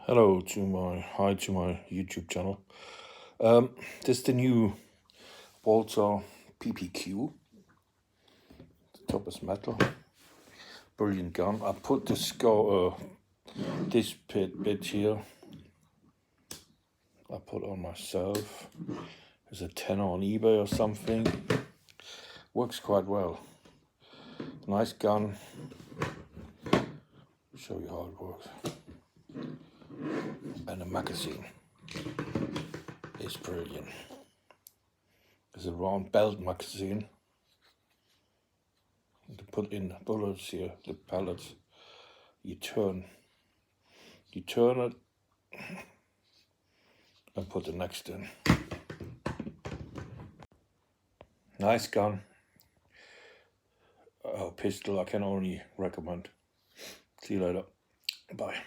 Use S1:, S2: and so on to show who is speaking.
S1: Hi to my YouTube channel. This is the new Walther PPQ. The top is metal. Brilliant gun. I put this bit here. I put on myself. There's a 10 on eBay or something. Works quite well. Nice gun. Show you how it works. And the magazine is brilliant. It's a round belt magazine. To put in bullets here, the pellets. You turn it and put the next in. Nice gun. Pistol I can only recommend. See you later. Bye.